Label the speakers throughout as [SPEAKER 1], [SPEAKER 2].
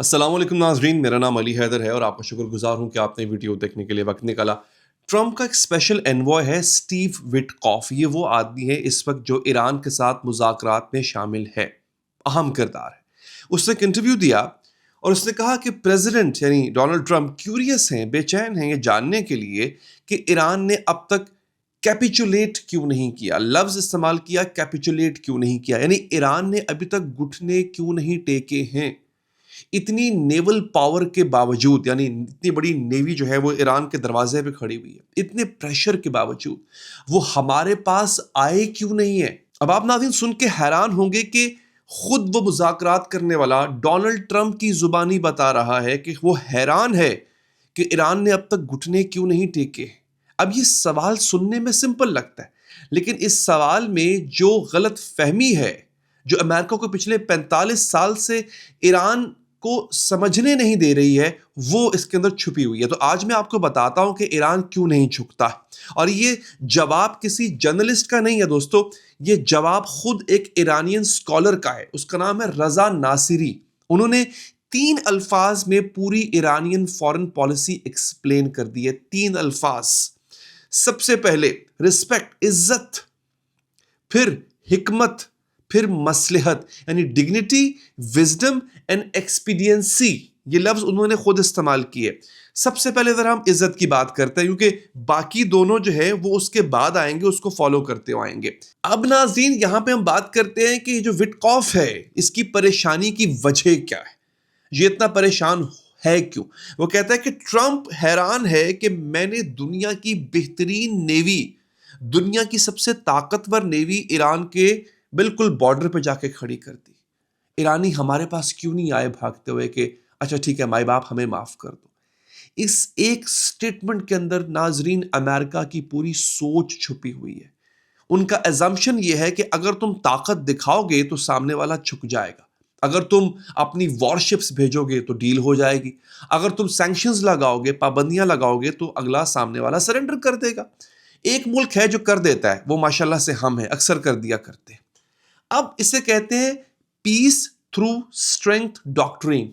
[SPEAKER 1] अस्सलाम वालेकुम नाज़रीन, मेरा नाम अली हैदर है और आपका शुक्रगुजार हूं कि आपने वीडियो देखने के लिए वक्त निकाला। ट्रंप का एक स्पेशल एनवॉय है स्टीव विटकॉफ। ये वो आदमी है इस वक्त जो ईरान के साथ मुज़ाकरात में शामिल है, अहम किरदार है। उसने एक इंटरव्यू दिया और उसने कहा कि प्रेसिडेंट यानी डोनाल्ड ट्रंप क्यूरियस हैं, बेचैन हैं ये जानने के लिए कि ईरान ने अब तक कैपिचुलेट क्यों नहीं किया। लफ्ज इस्तेमाल किया, कैपिचुलेट क्यों नहीं किया, यानी ईरान ने अभी तक घुटने क्यों नहीं टेके हैं। इतनी नेवल पावर के बावजूद, यानी इतनी बड़ी नेवी जो है वो ईरान के दरवाजे पे खड़ी हुई है, इतने प्रेशर के बावजूद वो हमारे पास आए क्यों नहीं है। अब आप नाज़रीन सुन के हैरान होंगे कि खुद वो मुज़ाकरात करने वाला डोनाल्ड ट्रंप की जुबानी बता रहा है कि वो हैरान है कि ईरान ने अब तक घुटने क्यों नहीं टेके। अब ये सवाल सुनने में सिंपल लगता है, लेकिन इस सवाल में जो गलत फहमी है, जो अमेरिका को पिछले 45 साल से ईरान को समझने नहीं दे रही है, वो इसके अंदर छुपी हुई है। तो आज मैं आपको बताता हूं कि ईरान क्यों नहीं झुकता। और ये जवाब किसी जर्नलिस्ट का नहीं है दोस्तों, ये जवाब खुद एक ईरानियन स्कॉलर का है। उसका नाम है रजा नासिरी। उन्होंने 3 अल्फाज में पूरी ईरानियन फॉरेन पॉलिसी एक्सप्लेन कर दी है। 3 अल्फाज। सबसे पहले रिस्पेक्ट, इज्जत, फिर हिकमत, फिर मसलहत, यानी डिग्निटी, विजडम एंड एक्सपीडियंसी। ये लफ्ज उन्होंने खुद इस्तेमाल किए। सबसे पहले अगर हम इज्जत की बात करते हैं, क्योंकि बाकी दोनों जो है वो उसके बाद आएंगे, उसको फॉलो करते हुए आएंगे। अब नाज़रीन यहां पे हम बात करते हैं कि जो विटकॉफ है इसकी परेशानी की वजह क्या है, ये इतना परेशान है क्यों। वो कहता है कि ट्रंप हैरान है कि मैंने दुनिया की बेहतरीन नेवी, दुनिया की सबसे ताकतवर नेवी ईरान के बिल्कुल बॉर्डर पे जाके खड़ी कर दी। ईरानी हमारे पास क्यों नहीं आए भागते हुए कि अच्छा ठीक है माई बाप हमें माफ कर दो। इस एक स्टेटमेंट के अंदर नाजरीन अमेरिका की पूरी सोच छुपी हुई है। उनका एजम्पशन यह है कि अगर तुम ताकत दिखाओगे तो सामने वाला झुक जाएगा। अगर तुम अपनी वॉरशिप्स भेजोगे तो डील हो जाएगी। अगर तुम सैंक्शंस लगाओगे, पाबंदियां लगाओगे, तो अगला सामने वाला सरेंडर कर देगा। एक मुल्क है जो कर देता है, वो माशाल्लाह से हम हैं, अक्सर कर दिया करते हैं। अब इसे कहते हैं पीस थ्रू स्ट्रेंथ डॉक्ट्रिन।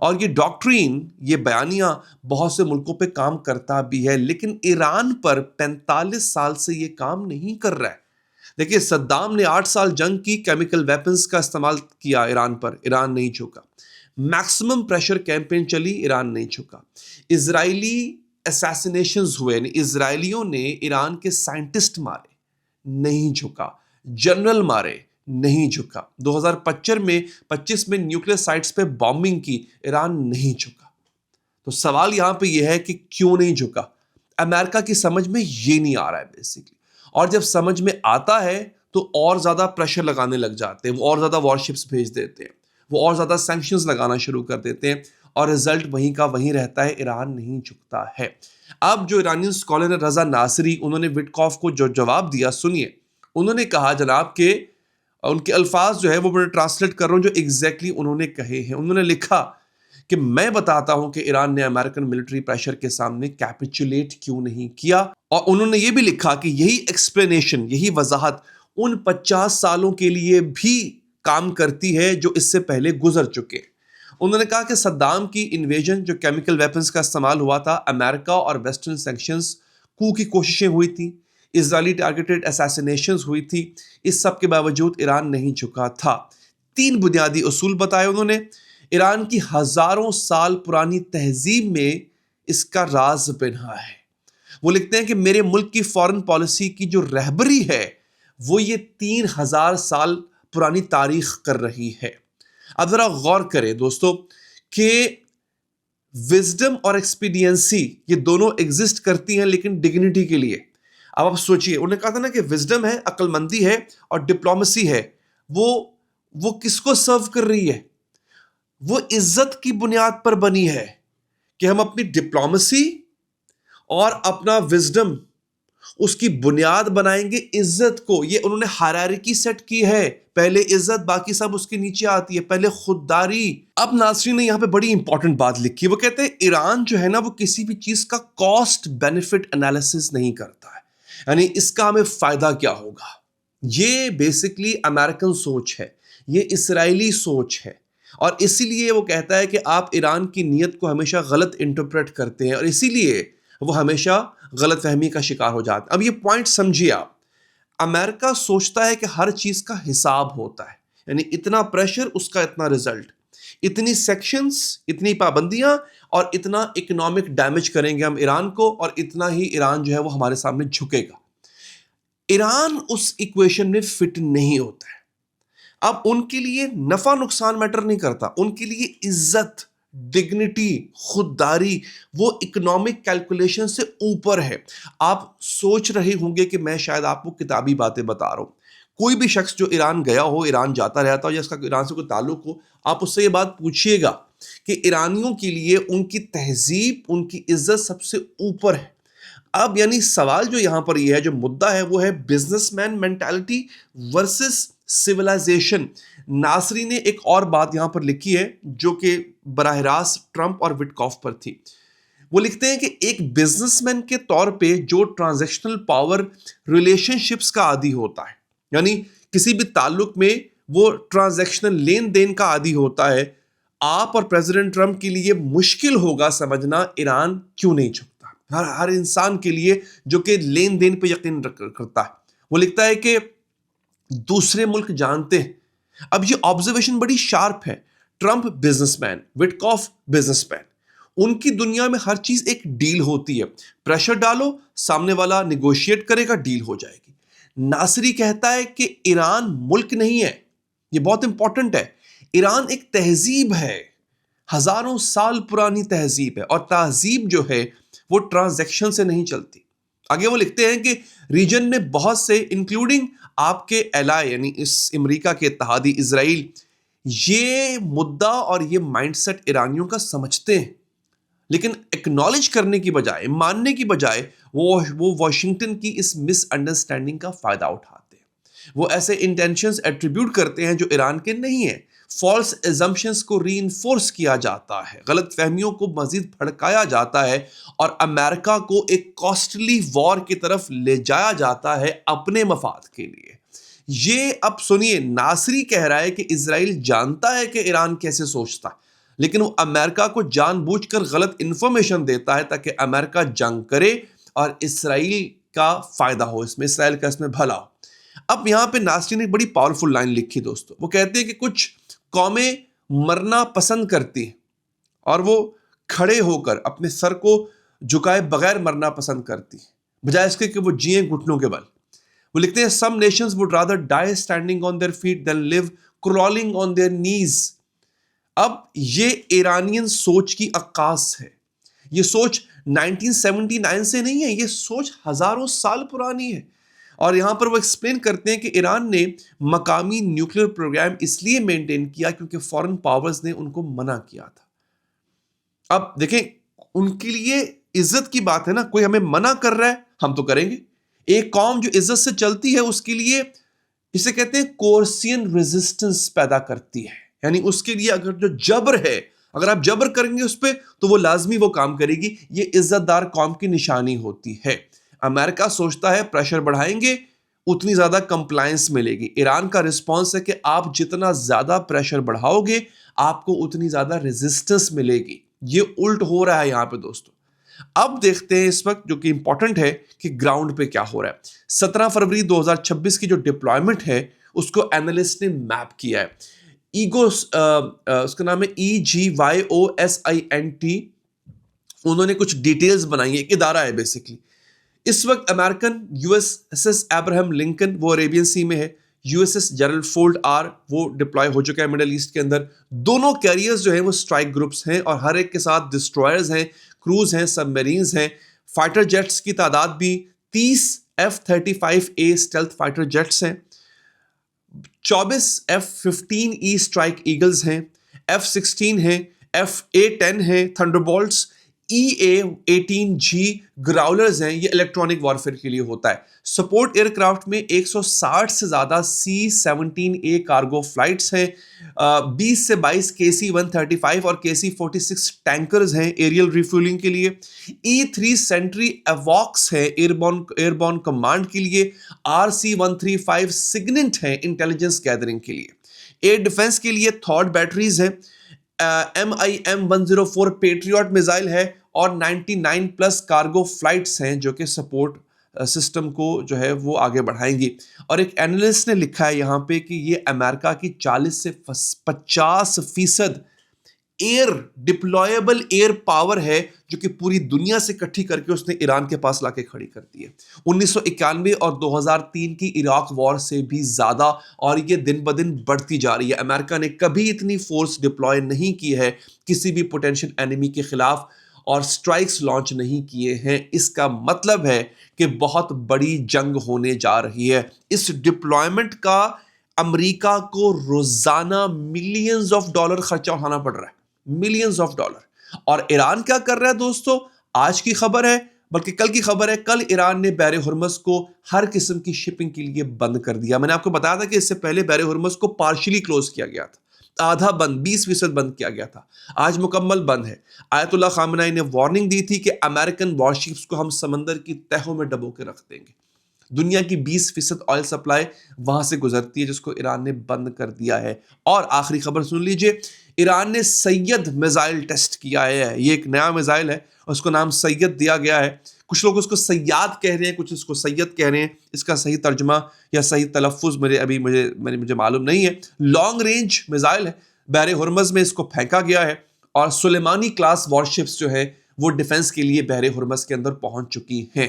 [SPEAKER 1] और ये डॉक्ट्रिन, ये बयानियां बहुत से मुल्कों पे काम करता भी है, लेकिन ईरान पर 45 साल से ये काम नहीं कर रहा है। देखिए सद्दाम ने 8 साल जंग की, केमिकल वेपन्स का इस्तेमाल किया ईरान पर, ईरान नहीं झुका। मैक्सिमम प्रेशर कैंपेन चली, ईरान नहीं झुका। इजरायली असैसिनेशंस हुए, यानी इजरायलियों ने ईरान के साइंटिस्ट मारे, नहीं झुका। जनरल मारे, नहीं झुका। 2025 में न्यूक्लियर साइट्स पे बॉम्बिंग की, ईरान नहीं झुका। तो सवाल यहां पे यह है कि क्यों नहीं झुका। अमेरिका की समझ में ये नहीं आ रहा है बेसिकली। और जब समझ में आता है तो और ज्यादा प्रेशर लगाने लग जाते हैं, वो और ज्यादा वॉरशिप्स भेज देते हैं, वो और ज्यादा सैंक्शंस लगाना शुरू कर देते हैं, और रिजल्ट वहीं का वहीं रहता है, ईरान नहीं झुकता है। अब जो ईरानियन स्कॉलर है रजा नासिरी, उन्होंने विटकॉफ को जो जवाब दिया सुनिए। उन्होंने कहा जनाब के, उनके अल्फाज जो है वो मैं ट्रांसलेट कर रहा हूं जो एग्जैक्टली उन्होंने कहे हैं। उन्होंने लिखा कि मैं बताता हूं कि ईरान ने अमेरिकन मिलिट्री प्रेशर के सामने कैपिचुलेट क्यों नहीं किया। और उन्होंने ये भी लिखा कि यही एक्सप्लेनेशन, यही वजाहत उन 50 सालों के लिए भी काम करती है जो इससे पहले गुजर चुके। उन्होंने कहा कि सद्दाम की इन्वेजन, जो केमिकल वेपन्स का इस्तेमाल हुआ था, अमेरिका और वेस्टर्न सैंक्शंस, कू की कोशिशें हुई थी, इजरायली टारगेटेड असैसिनेशंस हुई थी, इस सब के बावजूद ईरान नहीं झुका था। 3 बुनियादी उसूल बताए उन्होंने। ईरान की हजारों साल पुरानी तहजीब में इसका राज पिन्हा है। वो लिखते हैं कि मेरे मुल्क की फॉरेन पॉलिसी की जो रहबरी है वो ये 3000 साल पुरानी तारीख कर रही है। अब जरा गौर करें दोस्तों कि विजडम और एक्सपीडियंसी ये दोनों एग्जिस्ट करती हैं, लेकिन डिग्निटी के लिए। अब आप सोचिए, उन्होंने कहा था ना कि विजडम है, अक्लमंदी है, और डिप्लोमेसी है, वो किसको सर्व कर रही है? वो इज्जत की बुनियाद पर बनी है कि हम अपनी डिप्लोमेसी और अपना विजडम, उसकी बुनियाद बनाएंगे इज्जत को। ये उन्होंने हायरार्की सेट की है, पहले इज्जत, बाकी सब उसके नीचे आती है, पहले खुददारी। अब नासरीन ने यहां पे बड़ी इंपॉर्टेंट बात लिखी। वो कहते हैं ईरान जो है ना, वो किसी भी चीज का कॉस्ट बेनिफिट एनालिसिस नहीं करता है, यानी इसका हमें फायदा क्या होगा। ये बेसिकली अमेरिकन सोच है, ये इसराइली सोच है, और इसीलिए वो कहता है कि आप ईरान की नीयत को हमेशा गलत इंटरप्रेट करते हैं और इसीलिए वो हमेशा गलतफहमी का शिकार हो जाता है। अब ये पॉइंट समझिए आप, अमेरिका सोचता है कि हर चीज का हिसाब होता है, यानी इतना प्रेशर उसका इतना रिजल्ट, इतनी सेक्शंस, इतनी पाबंदियां और इतना इकोनॉमिक डैमेज करेंगे हम ईरान को और इतना ही ईरान जो है वो हमारे सामने झुकेगा। ईरान उस इक्वेशन में फिट नहीं होता है। अब उनके लिए नफा नुकसान मैटर नहीं करता, उनके लिए इज्जत, डिग्निटी, खुददारी वो इकोनॉमिक कैलकुलेशन से ऊपर है। आप सोच रहे होंगे कि मैं शायद आपको किताबी बातें बता रहा हूं। कोई भी शख्स जो ईरान गया हो, ईरान जाता रहता हो या इसका ईरान से कोई ताल्लुक हो, आप उससे ये बात पूछिएगा कि ईरानियों के लिए उनकी तहजीब, उनकी इज्जत सबसे ऊपर है। अब यानी सवाल जो यहां पर ये है, जो मुद्दा है वो है बिजनेसमैन मेंटालिटी वर्सेस सिविलाइजेशन। नासरी ने एक और बात यहां पर लिखी है जो कि बराह रास्त ट्रंप और विटकॉफ पर थी। वो लिखते हैं कि एक बिजनेसमैन के तौर पे जो ट्रांजैक्शनल पावर रिलेशनशिप्स का आदी होता है, यानी किसी भी ताल्लुक में वो ट्रांजैक्शनल लेन देन का आदी होता है, आप और प्रेसिडेंट ट्रंप के लिए मुश्किल होगा समझना ईरान क्यों नहीं झुकता। हर इंसान के लिए जो कि लेन देन पे यकीन करता है। वो लिखता है कि दूसरे मुल्क जानते हैं। अब ये ऑब्जर्वेशन बड़ी शार्प है। ट्रंप बिजनेसमैन, विटकॉफ बिजनेसमैन, उनकी दुनिया में हर चीज एक डील होती है। प्रेशर डालो, सामने वाला निगोशिएट करेगा, डील हो जाएगी। नासरी कहता है कि ईरान मुल्क नहीं है, ये बहुत इंपॉर्टेंट है। ईरान एक तहजीब है, हजारों साल पुरानी तहजीब है और तहजीब जो है वो ट्रांजैक्शन से नहीं चलती। आगे वो लिखते हैं कि रीजन में बहुत से इंक्लूडिंग आपके एलाय यानी इस अमेरिका के इत्तेहादी इजराइल ये मुद्दा और ये माइंडसेट ईरानियों का समझते हैं, लेकिन एक्नॉलेज करने की बजाय, मानने की बजाय वो वॉशिंगटन की इस मिसअंडरस्टैंडिंग का फायदा उठाते हैं। वो ऐसे इंटेंशंस एट्रीब्यूट करते हैं जो ईरान के नहीं है। फॉल्स एजम्पशंस को रीइंफोर्स किया जाता है, गलत फहमियों को मजीद भड़काया जाता है और अमेरिका को एक कॉस्टली वॉर की तरफ ले जाया जाता है अपने मफाद के लिए। ये अब सुनिए, नासरी कह रहा है कि इजराइल जानता है कि ईरान कैसे सोचता है, लेकिन वो अमेरिका को जानबूझकर गलत इंफॉर्मेशन देता है ताकि अमेरिका जंग करे और इसराइल का फायदा हो, इसमें इसराइल का इसमें भला हो। अब यहां पे नासरी ने एक बड़ी पावरफुल लाइन लिखी दोस्तों। वो कहते हैं कि कुछ कौमें मरना पसंद करती हैं और वो खड़े होकर अपने सर को झुकाए बगैर मरना पसंद करती हैं, बजाय इसके कि वो जिए घुटनों के बल। वो लिखते हैं some nations would rather die standing on their feet than live crawling on their knees. अब ये ईरानियन सोच की अक्कास है। ये सोच 1979 से नहीं है, ये सोच हजारों साल पुरानी है। और यहां पर वो एक्सप्लेन करते हैं कि ईरान ने मकामी न्यूक्लियर प्रोग्राम इसलिए मेंटेन किया क्योंकि फॉरेन पावर्स ने उनको मना किया था। अब देखें, उनके लिए इज्जत की बात है ना, कोई हमें मना कर रहा है हम तो करेंगे। एक कौम जो इज्जत से चलती है उसके लिए इसे कहते हैं कोर्सियन रेजिस्टेंस पैदा करती है, यानी उसके लिए अगर जो जबर है, अगर आप जबर करेंगे उस पर तो वो लाजमी वो काम करेगी। ये इज्जतदार कौम की निशानी होती है। अमेरिका सोचता है प्रेशर बढ़ाएंगे उतनी ज्यादा कंप्लायंस मिलेगी। ईरान का रिस्पॉन्स है कि आप जितना ज्यादा प्रेशर बढ़ाओगे आपको उतनी ज्यादा रेजिस्टेंस मिलेगी। ये उल्ट हो रहा है यहां पे दोस्तों। अब देखते हैं इस वक्त जो कि इंपॉर्टेंट है कि ग्राउंड पे क्या हो रहा है। 17 फरवरी 2026 की जो डिप्लॉयमेंट है उसको एनालिस्ट ने मैप किया है। उसका नाम है EGYOSINT। उन्होंने कुछ डिटेल्स बनाई है, एक इदारा है बेसिकली। इस वक्त अमेरिकन USS अब्राहम लिंकन वो अरेबियन सी में है, USS जेरल्ड फोर्ड आर वो डिप्लॉय हो चुका है मिडिल ईस्ट के अंदर। दोनों कैरियर्स जो हैं वो स्ट्राइक ग्रुप्स हैं और हर एक के साथ डिस्ट्रॉयर्स हैं, क्रूज हैं, सबमरीन्स हैं। फाइटर जेट्स की तादाद भी 30 F-35A स्टेल्थ फाइटर जेट्स हैं, 24 F-15E स्ट्राइक ईगल्स हैं, F-16 हैं, FA-10 हैं थंडरबोल्ट्स, EA-18G ग्राउलर्स हैं। ये इलेक्ट्रॉनिक वॉरफेयर के लिए होता है। सपोर्ट एयरक्राफ्ट में 160 से ज्यादा C-17A कार्गो फ्लाइट्स हैं, 20 से 22 KC-135 और KC-46 टैंकर्स हैं एरियल रिफ्यूलिंग के लिए। E-3 सेंट्री एवॉक्स है एयरबॉर्न कमांड के लिए। RC-135 सिग्नेंट है इंटेलिजेंस गैदरिंग के लिए। एयर डिफेंस के लिए थॉट बैटरीज हैं, MIM-104 पेट्रियट मिसाइल है और 99 प्लस कार्गो फ्लाइट्स हैं जो कि सपोर्ट सिस्टम को जो है वो आगे बढ़ाएंगी। और एक एनालिस्ट ने लिखा है यहाँ पे कि ये अमेरिका की 40 से 50% एयर डिप्लॉयबल एयर पावर है जो कि पूरी दुनिया से इकट्ठी करके उसने ईरान के पास लाके खड़ी कर दी है। 1991 और 2003 की इराक वॉर से भी ज्यादा, और ये दिन ब दिन बढ़ती जा रही है। अमेरिका ने कभी इतनी फोर्स डिप्लॉय नहीं की है किसी भी पोटेंशियल एनिमी के खिलाफ, और स्ट्राइक्स लॉन्च नहीं किए हैं। इसका मतलब है कि बहुत बड़ी जंग होने जा रही है। इस डिप्लॉयमेंट का अमेरिका को रोजाना मिलियंस ऑफ डॉलर खर्चा उठाना पड़ रहा है, मिलियंस ऑफ डॉलर। और ईरान क्या कर रहा है दोस्तों, आज की खबर है, बल्कि कल की खबर है। कल ईरान ने बैरे हुर्मुज़ को हर किस्म की शिपिंग के लिए बंद कर दिया। मैंने आपको बताया था कि इससे पहले बैरे हुर्मुज़ को पार्शियली क्लोज किया गया था, आधा बंद, 20% बंद किया गया था। आज मुकम्मल बंद है। आयतुल्लाह खामेनी ने वार्निंग दी थी कि अमेरिकन वॉरशिप्स को हम समंदर की तहों में डबो के रख देंगे। दुनिया की 20% ऑयल सप्लाई वहां से गुजरती है, जिसको ईरान ने बंद कर दिया है। और आखिरी खबर सुन लीजिए, ईरान ने सैयद मिसाइल टेस्ट किया है। ये एक नया मिसाइल है, उसको नाम सैयद दिया गया है। कुछ लोग उसको सैयाद कह रहे हैं, कुछ उसको सैयद कह रहे हैं। इसका सही तर्जुमा या सही तलफ़ुज़ मुझे मालूम नहीं है। लॉन्ग रेंज मिसाइल है, बैरे हुर्मुज़ में इसको फेंका गया है और सुलेमानी क्लास वॉरशिप्स जो है वो डिफेंस के लिए बैरे हुर्मुज़ के अंदर पहुंच चुकी हैं।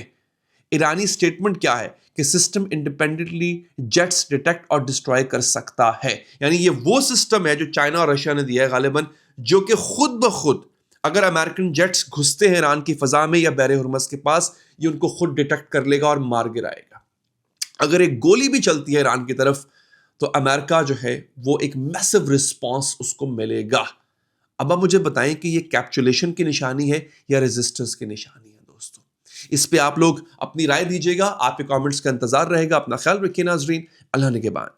[SPEAKER 1] ईरानी स्टेटमेंट क्या है कि सिस्टम इंडिपेंडेंटली जेट्स डिटेक्ट और डिस्ट्रॉय कर सकता है। यानी ये वो सिस्टम है जो चाइना और रशिया ने दिया है गालिबन, जो कि खुद ब खुद अगर अमेरिकन जेट्स घुसते हैं ईरान की फजा में या बैरे हुर्मुज़ के पास, ये उनको खुद डिटेक्ट कर लेगा और मार गिराएगा। अगर एक गोली भी चलती है ईरान की तरफ तो अमेरिका जो है वो एक मैसिव रिस्पॉन्स उसको मिलेगा। अब आप मुझे बताएं कि ये कैप्चुलेशन की निशानी है या रेजिस्टेंस की निशानी है दोस्तों। इस पे आप लोग अपनी राय दीजिएगा, आपके कमेंट्स का इंतजार रहेगा। अपना ख्याल रखिए नाजरीन, अल्लाह निगहबान।